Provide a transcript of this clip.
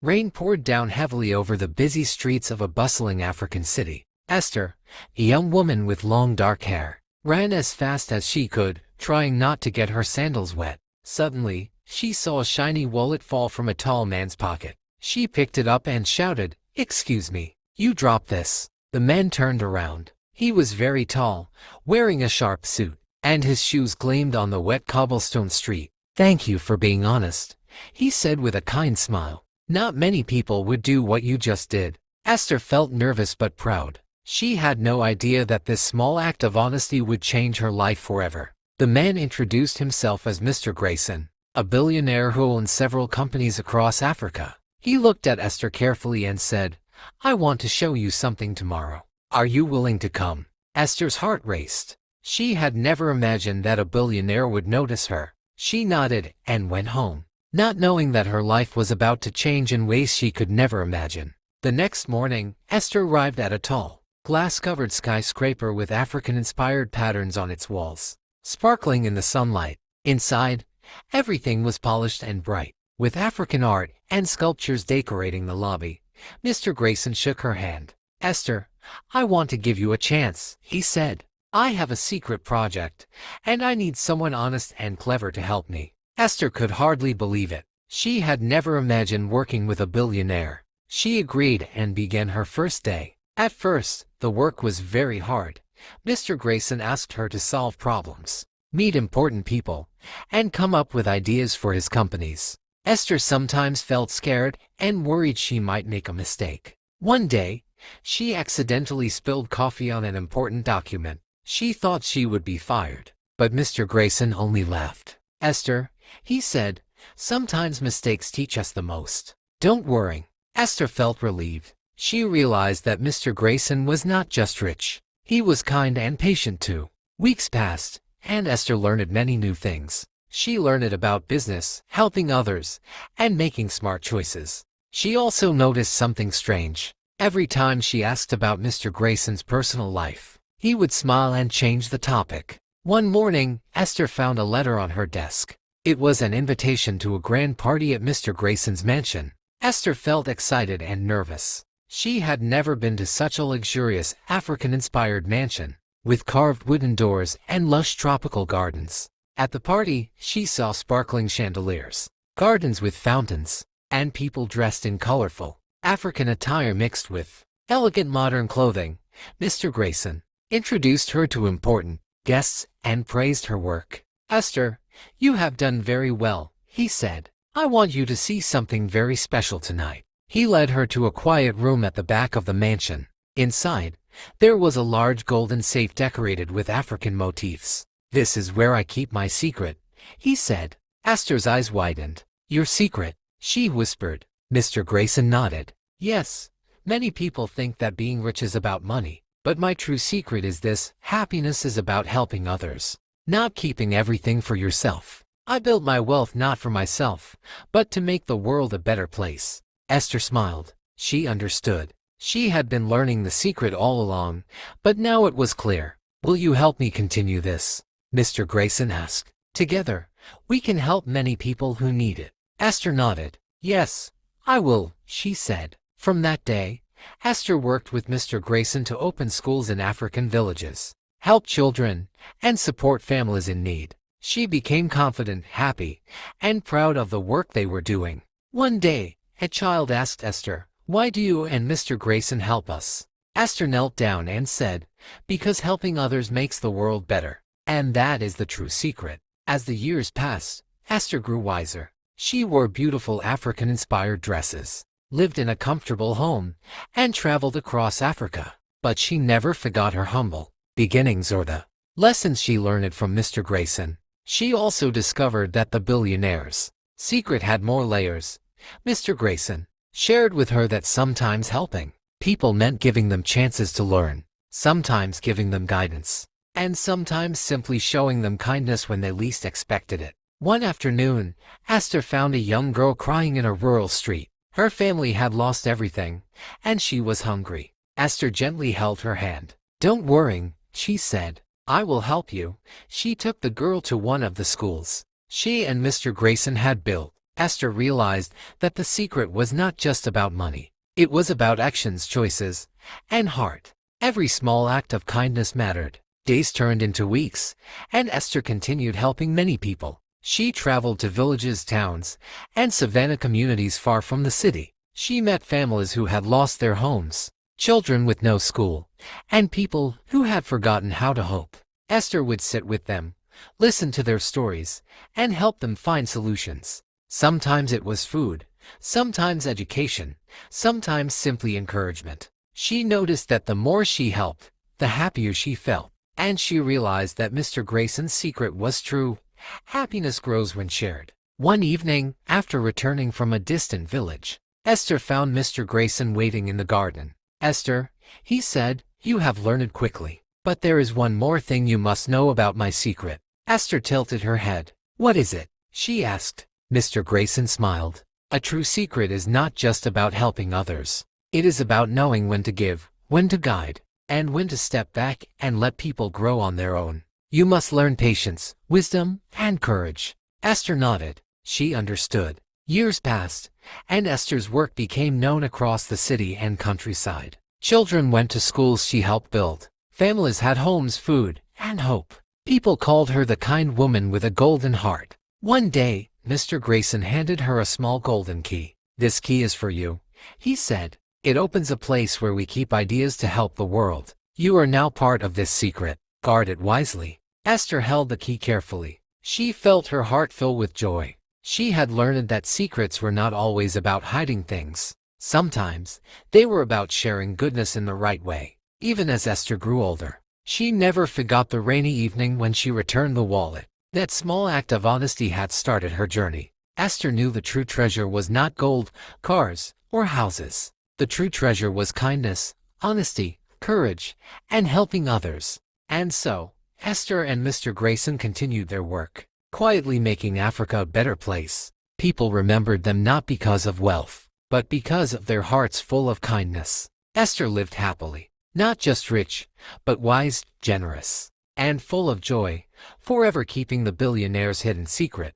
Rain poured down heavily over the busy streets of a bustling African city. Esther, a young woman with long dark hair, ran as fast as she could, trying not to get her sandals wet. Suddenly, she saw a shiny wallet fall from a tall man's pocket. She picked it up and shouted, "Excuse me, you dropped this." The man turned around. He was very tall, wearing a sharp suit, and his shoes gleamed on the wet cobblestone street. "Thank you for being honest," he said with a kind smile. "Not many people would do what you just did." Esther felt nervous but proud. She had no idea that this small act of honesty would change her life forever. The man introduced himself as Mr. Grayson, a billionaire who owns several companies across Africa. He looked at Esther carefully and said, "I want to show you something tomorrow. Are you willing to come?" Esther's heart raced. She had never imagined that a billionaire would notice her. She nodded and went home, not knowing that her life was about to change in ways she could never imagine. The next morning, Esther arrived at a tall, glass-covered skyscraper with African-inspired patterns on its walls, sparkling in the sunlight. Inside, everything was polished and bright, with African art and sculptures decorating the lobby. Mr. Grayson shook her hand. "Esther, I want to give you a chance," he said. "I have a secret project, and I need someone honest and clever to help me." Esther could hardly believe it. She had never imagined working with a billionaire. She agreed and began her first day. At first, the work was very hard. Mr. Grayson asked her to solve problems, meet important people, and come up with ideas for his companies. Esther sometimes felt scared and worried she might make a mistake. One day, she accidentally spilled coffee on an important document. She thought she would be fired, but Mr. Grayson only laughed. "Esther," he said, "sometimes mistakes teach us the most. Don't worry." Esther felt relieved. She realized that Mr. Grayson was not just rich. He was kind and patient too. Weeks passed, and Esther learned many new things. She learned about business, helping others, and making smart choices. She also noticed something strange. Every time she asked about Mr. Grayson's personal life, he would smile and change the topic. One morning, Esther found a letter on her desk. It was an invitation to a grand party at Mr. Grayson's mansion. Esther felt excited and nervous. She had never been to such a luxurious, African-inspired mansion, with carved wooden doors and lush tropical gardens. At the party, she saw sparkling chandeliers, gardens with fountains, and people dressed in colorful, African attire mixed with elegant modern clothing. Mr. Grayson introduced her to important guests and praised her work. "Esther, you have done very well," he said. "I want you to see something very special tonight." He led her to a quiet room at the back of the mansion. Inside, there was a large golden safe decorated with African motifs. "This is where I keep my secret," he said. Esther's eyes widened. "Your secret?" she whispered. Mr. Grayson nodded. "Yes, many people think that being rich is about money, but my true secret is this: happiness is about helping others, not keeping everything for yourself. I built my wealth not for myself, but to make the world a better place." Esther smiled. She understood. She had been learning the secret all along, but now it was clear. "Will you help me continue this?" Mr. Grayson asked. "Together, we can help many people who need it." Esther nodded. "Yes, I will," she said. From that day, Esther worked with Mr. Grayson to open schools in African villages, help children, and support families in need. She became confident, happy, and proud of the work they were doing. One day, a child asked Esther, "Why do you and Mr. Grayson help us?" Esther knelt down and said, "Because helping others makes the world better. And that is the true secret." As the years passed, Esther grew wiser. She wore beautiful African-inspired dresses, lived in a comfortable home, and traveled across Africa. But she never forgot her humble beginnings or the lessons she learned from Mr. Grayson. She also discovered that the billionaire's secret had more layers. Mr. Grayson shared with her that sometimes helping people meant giving them chances to learn, sometimes giving them guidance, and sometimes simply showing them kindness when they least expected it. One afternoon, Esther found a young girl crying in a rural street. Her family had lost everything, and she was hungry. Esther gently held her hand. "Don't worry," she said. "I will help you." She took the girl to one of the schools she and Mr. Grayson had built. Esther realized that the secret was not just about money. It was about actions, choices, and heart. Every small act of kindness mattered. Days turned into weeks, and Esther continued helping many people. She traveled to villages, towns, and savanna communities far from the city. She met families who had lost their homes, children with no school, and people who had forgotten how to hope. Esther would sit with them, listen to their stories, and help them find solutions. Sometimes it was food, sometimes education, sometimes simply encouragement. She noticed that the more she helped, the happier she felt. And she realized that Mr. Grayson's secret was true. Happiness grows when shared. One evening, after returning from a distant village, Esther found Mr. Grayson waiting in the garden. "Esther," he said, "you have learned quickly. But there is one more thing you must know about my secret." Esther tilted her head. "What is it?" she asked. Mr. Grayson smiled. "A true secret is not just about helping others. It is about knowing when to give, when to guide, and when to step back and let people grow on their own. You must learn patience, wisdom, and courage." Esther nodded. She understood. Years passed, and Esther's work became known across the city and countryside. Children went to schools she helped build. Families had homes, food, and hope. People called her the kind woman with a golden heart. One day, Mr. Grayson handed her a small golden key. "This key is for you," he said. "It opens a place where we keep ideas to help the world. You are now part of this secret. Guard it wisely." Esther held the key carefully. She felt her heart fill with joy. She had learned that secrets were not always about hiding things. Sometimes, they were about sharing goodness in the right way. Even as Esther grew older, she never forgot the rainy evening when she returned the wallet. That small act of honesty had started her journey. Esther knew the true treasure was not gold, cars, or houses. The true treasure was kindness, honesty, courage, and helping others. And so, Esther and Mr. Grayson continued their work, quietly making Africa a better place. People remembered them not because of wealth, but because of their hearts full of kindness. Esther lived happily, not just rich, but wise, generous, and full of joy, forever keeping the billionaire's hidden secret.